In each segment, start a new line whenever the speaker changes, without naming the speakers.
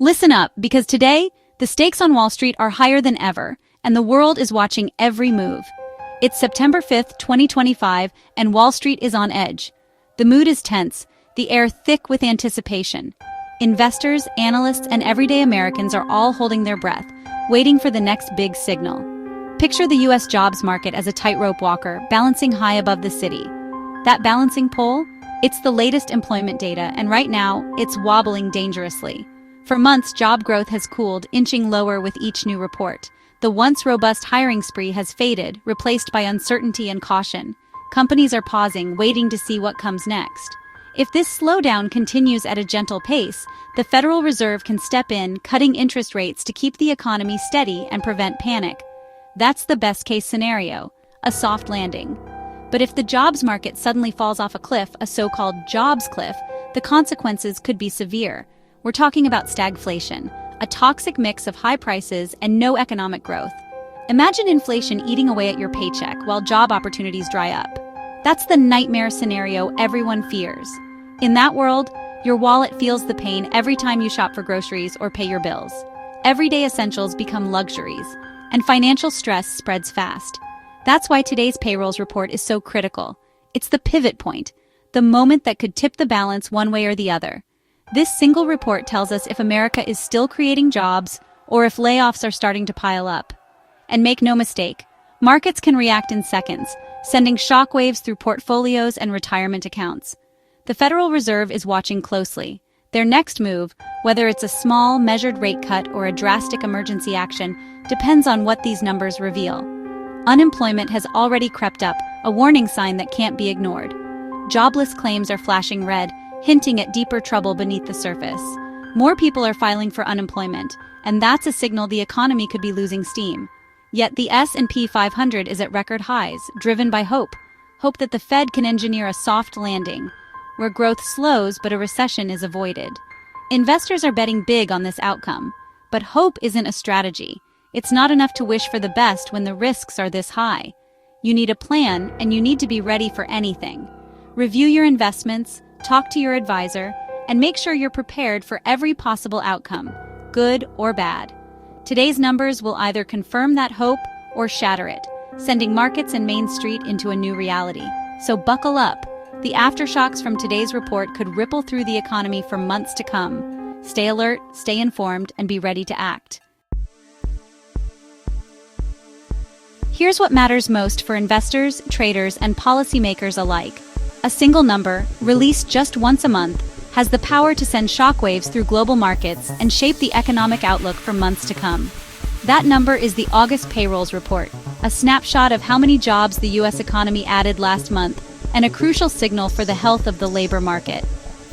Listen up, because today, the stakes on Wall Street are higher than ever, and the world is watching every move. It's September 5th, 2025, and Wall Street is on edge. The mood is tense, the air thick with anticipation. Investors, analysts, and everyday Americans are all holding their breath, waiting for the next big signal. Picture the U.S. jobs market as a tightrope walker, balancing high above the city. That balancing pole? It's the latest employment data, and right now, it's wobbling dangerously. For months, job growth has cooled, inching lower with each new report. The once robust hiring spree has faded, replaced by uncertainty and caution. Companies are pausing, waiting to see what comes next. If this slowdown continues at a gentle pace, the Federal Reserve can step in, cutting interest rates to keep the economy steady and prevent panic. That's the best-case scenario, a soft landing. But if the jobs market suddenly falls off a cliff, a so-called jobs cliff, the consequences could be severe. We're talking about stagflation, a toxic mix of high prices and no economic growth. Imagine inflation eating away at your paycheck while job opportunities dry up. That's the nightmare scenario everyone fears. In that world, your wallet feels the pain every time you shop for groceries or pay your bills. Everyday essentials become luxuries, and financial stress spreads fast. That's why today's payrolls report is so critical. It's the pivot point, the moment that could tip the balance one way or the other. This single report tells us if America is still creating jobs or if layoffs are starting to pile up. And make no mistake, markets can react in seconds, sending shockwaves through portfolios and retirement accounts. The Federal Reserve is watching closely. Their next move, whether it's a small, measured rate cut or a drastic emergency action, depends on what these numbers reveal. Unemployment has already crept up, a warning sign that can't be ignored. Jobless claims are flashing red, hinting at deeper trouble beneath the surface. More people are filing for unemployment, and that's a signal the economy could be losing steam. Yet the S&P 500 is at record highs, driven by hope that the Fed can engineer a soft landing, where growth slows but a recession is avoided. Investors are betting big on this outcome, but hope isn't a strategy. It's not enough to wish for the best when the risks are this high. You need a plan, and you need to be ready for anything. Review your investments, talk to your advisor, and make sure you're prepared for every possible outcome, good or bad. Today's numbers will either confirm that hope or shatter it, sending markets and Main Street into a new reality. So buckle up. The aftershocks from today's report could ripple through the economy for months to come. Stay alert, stay informed, and be ready to act. Here's what matters most for investors, traders, and policymakers alike. A single number, released just once a month, has the power to send shockwaves through global markets and shape the economic outlook for months to come. That number is the August payrolls report, a snapshot of how many jobs the U.S. economy added last month, and a crucial signal for the health of the labor market.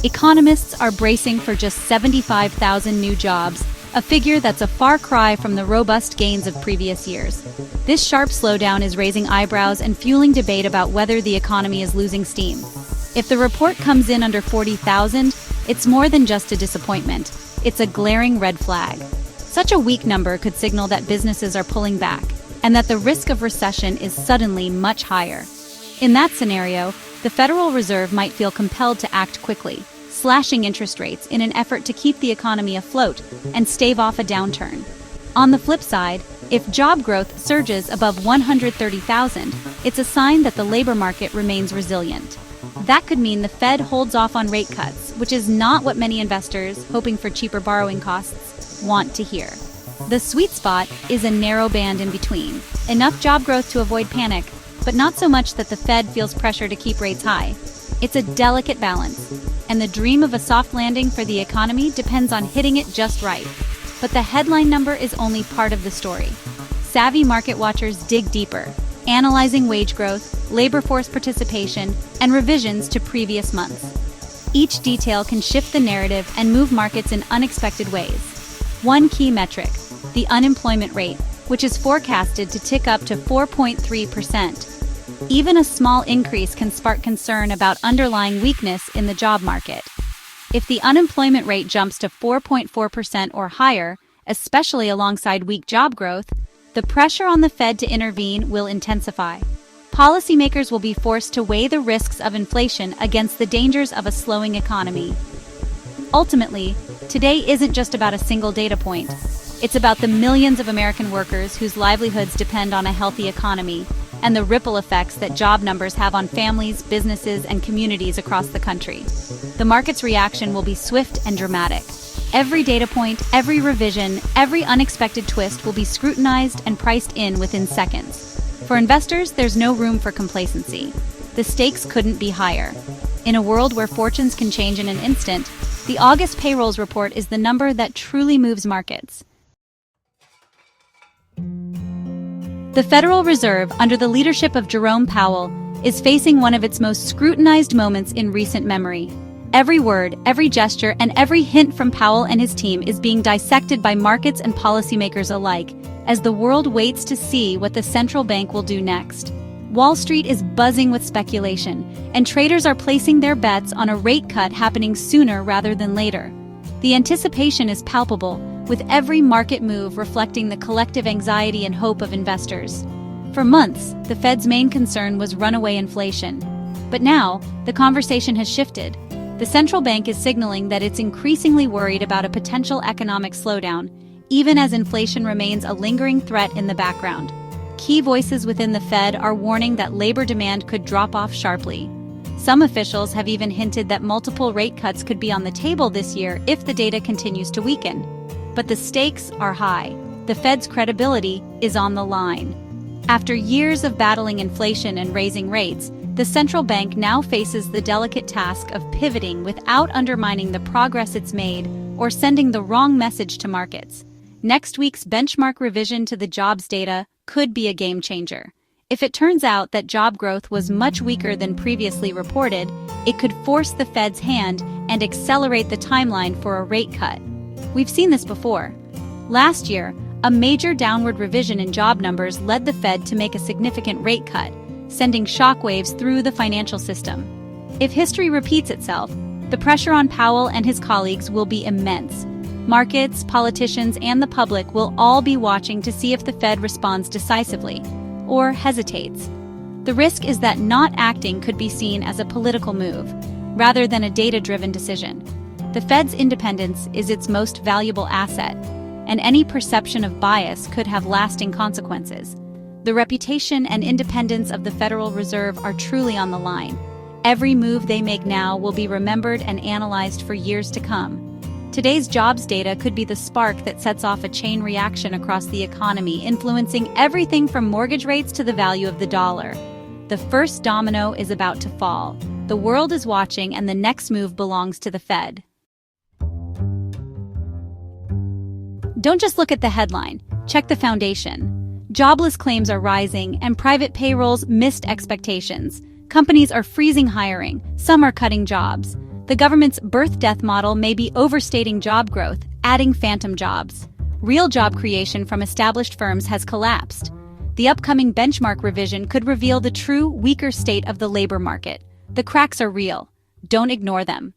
Economists are bracing for just 75,000 new jobs, a figure that's a far cry from the robust gains of previous years. This sharp slowdown is raising eyebrows and fueling debate about whether the economy is losing steam. If the report comes in under 40,000, it's more than just a disappointment. It's a glaring red flag. Such a weak number could signal that businesses are pulling back, and that the risk of recession is suddenly much higher. In that scenario, the Federal Reserve might feel compelled to act quickly, slashing interest rates in an effort to keep the economy afloat and stave off a downturn. On the flip side, if job growth surges above 130,000, it's a sign that the labor market remains resilient. That could mean the Fed holds off on rate cuts, which is not what many investors, hoping for cheaper borrowing costs, want to hear. The sweet spot is a narrow band in between. Enough job growth to avoid panic, but not so much that the Fed feels pressure to keep rates high. It's a delicate balance, and the dream of a soft landing for the economy depends on hitting it just right. But the headline number is only part of the story. Savvy market watchers dig deeper, analyzing wage growth, labor force participation, and revisions to previous months. Each detail can shift the narrative and move markets in unexpected ways. One key metric, the unemployment rate, which is forecasted to tick up to 4.3%. Even a small increase can spark concern about underlying weakness in the job market. If the unemployment rate jumps to 4.4% or higher, especially alongside weak job growth, the pressure on the Fed to intervene will intensify. Policymakers will be forced to weigh the risks of inflation against the dangers of a slowing economy. Ultimately, today isn't just about a single data point. It's about the millions of American workers whose livelihoods depend on a healthy economy, and the ripple effects that job numbers have on families, businesses, and communities across the country. The market's reaction will be swift and dramatic. Every data point, every revision, every unexpected twist will be scrutinized and priced in within seconds. For investors, there's no room for complacency. The stakes couldn't be higher. In a world where fortunes can change in an instant, the August payrolls report is the number that truly moves markets. The Federal Reserve, under the leadership of Jerome Powell, is facing one of its most scrutinized moments in recent memory. Every word, every gesture, and every hint from Powell and his team is being dissected by markets and policymakers alike, as the world waits to see what the central bank will do next. Wall Street is buzzing with speculation, and traders are placing their bets on a rate cut happening sooner rather than later. The anticipation is palpable, with every market move reflecting the collective anxiety and hope of investors. For months, the Fed's main concern was runaway inflation. But now, the conversation has shifted. The central bank is signaling that it's increasingly worried about a potential economic slowdown, even as inflation remains a lingering threat in the background. Key voices within the Fed are warning that labor demand could drop off sharply. Some officials have even hinted that multiple rate cuts could be on the table this year if the data continues to weaken. But the stakes are high. The Fed's credibility is on the line. After years of battling inflation and raising rates, the central bank now faces the delicate task of pivoting without undermining the progress it's made or sending the wrong message to markets. Next week's benchmark revision to the jobs data could be a game changer. If it turns out that job growth was much weaker than previously reported, it could force the Fed's hand and accelerate the timeline for a rate cut. We've seen this before. Last year, a major downward revision in job numbers led the Fed to make a significant rate cut, sending shockwaves through the financial system. If history repeats itself, the pressure on Powell and his colleagues will be immense. Markets, politicians, and the public will all be watching to see if the Fed responds decisively or hesitates. The risk is that not acting could be seen as a political move, rather than a data-driven decision. The Fed's independence is its most valuable asset, and any perception of bias could have lasting consequences. The reputation and independence of the Federal Reserve are truly on the line. Every move they make now will be remembered and analyzed for years to come. Today's jobs data could be the spark that sets off a chain reaction across the economy, influencing everything from mortgage rates to the value of the dollar. The first domino is about to fall. The world is watching, and the next move belongs to the Fed. Don't just look at the headline, check the foundation. Jobless claims are rising, and private payrolls missed expectations. Companies are freezing hiring, some are cutting jobs. The government's birth-death model may be overstating job growth, adding phantom jobs. Real job creation from established firms has collapsed. The upcoming benchmark revision could reveal the true, weaker state of the labor market. The cracks are real. Don't ignore them.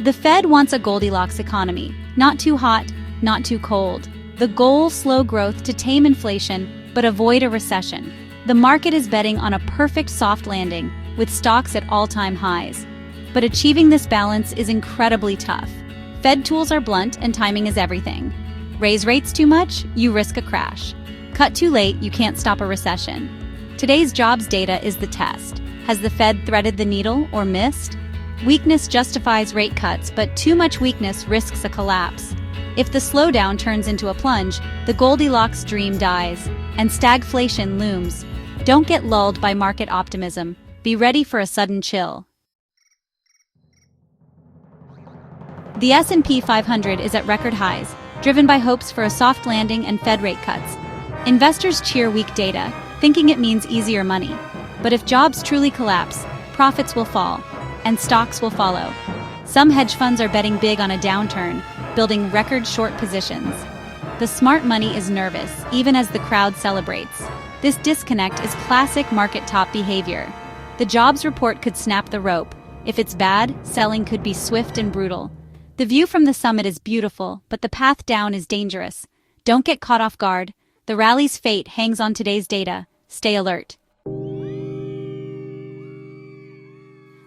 The Fed wants a Goldilocks economy, not too hot, not too cold. The goal, slow growth to tame inflation, but avoid a recession. The market is betting on a perfect soft landing, with stocks at all-time highs. But achieving this balance is incredibly tough. Fed tools are blunt and timing is everything. Raise rates too much, you risk a crash. Cut too late, you can't stop a recession. Today's jobs data is the test. Has the Fed threaded the needle or missed? Weakness justifies rate cuts, but too much weakness risks a collapse. If the slowdown turns into a plunge, the Goldilocks dream dies, and stagflation looms. Don't get lulled by market optimism. Be ready for a sudden chill. The S&P 500 is at record highs, driven by hopes for a soft landing and Fed rate cuts. Investors cheer weak data, thinking it means easier money. But if jobs truly collapse, profits will fall, and stocks will follow. Some hedge funds are betting big on a downturn, building record short positions. The smart money is nervous, even as the crowd celebrates. This disconnect is classic market top behavior. The jobs report could snap the rope. If it's bad, selling could be swift and brutal. The view from the summit is beautiful, but the path down is dangerous. Don't get caught off guard. The rally's fate hangs on today's data. Stay alert.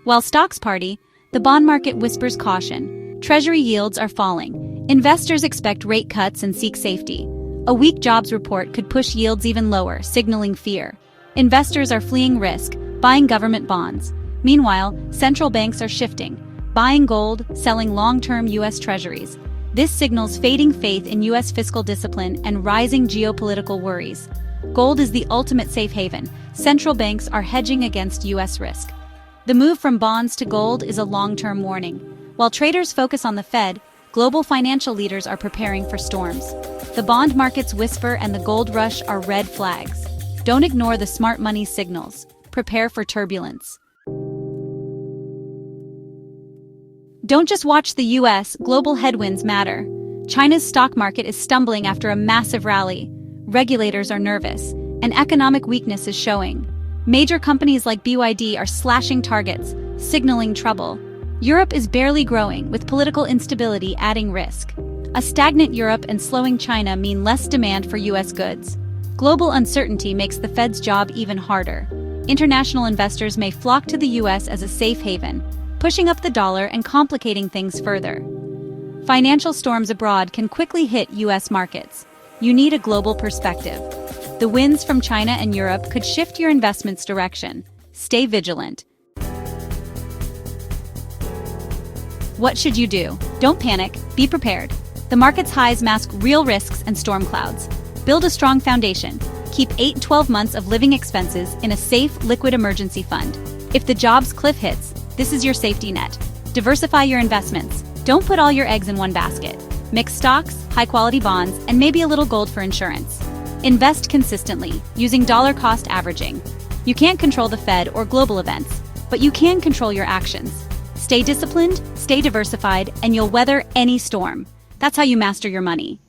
While stocks party, the bond market whispers caution. Treasury yields are falling. Investors expect rate cuts and seek safety. A weak jobs report could push yields even lower, signaling fear. Investors are fleeing risk, buying government bonds. Meanwhile, central banks are shifting, buying gold, selling long-term U.S. treasuries. This signals fading faith in U.S. fiscal discipline and rising geopolitical worries. Gold is the ultimate safe haven. Central banks are hedging against U.S. risk. The move from bonds to gold is a long-term warning. While traders focus on the Fed, global financial leaders are preparing for storms. The bond market's whisper and the gold rush are red flags. Don't ignore the smart money signals. Prepare for turbulence. Don't just watch the US, global headwinds matter. China's stock market is stumbling after a massive rally. Regulators are nervous, and economic weakness is showing. Major companies like BYD are slashing targets, signaling trouble. Europe is barely growing, with political instability adding risk. A stagnant Europe and slowing China mean less demand for US goods. Global uncertainty makes the Fed's job even harder. International investors may flock to the US as a safe haven, pushing up the dollar and complicating things further. Financial storms abroad can quickly hit US markets. You need a global perspective. The winds from China and Europe could shift your investment's direction. Stay vigilant. What should you do? Don't panic, be prepared. The market's highs mask real risks and storm clouds. Build a strong foundation. Keep 8-12 months of living expenses in a safe, liquid emergency fund. If the job's cliff hits, this is your safety net. Diversify your investments. Don't put all your eggs in one basket. Mix stocks, high-quality bonds, and maybe a little gold for insurance. Invest consistently, using dollar-cost averaging. You can't control the Fed or global events, but you can control your actions. Stay disciplined, stay diversified, and you'll weather any storm. That's how you master your money.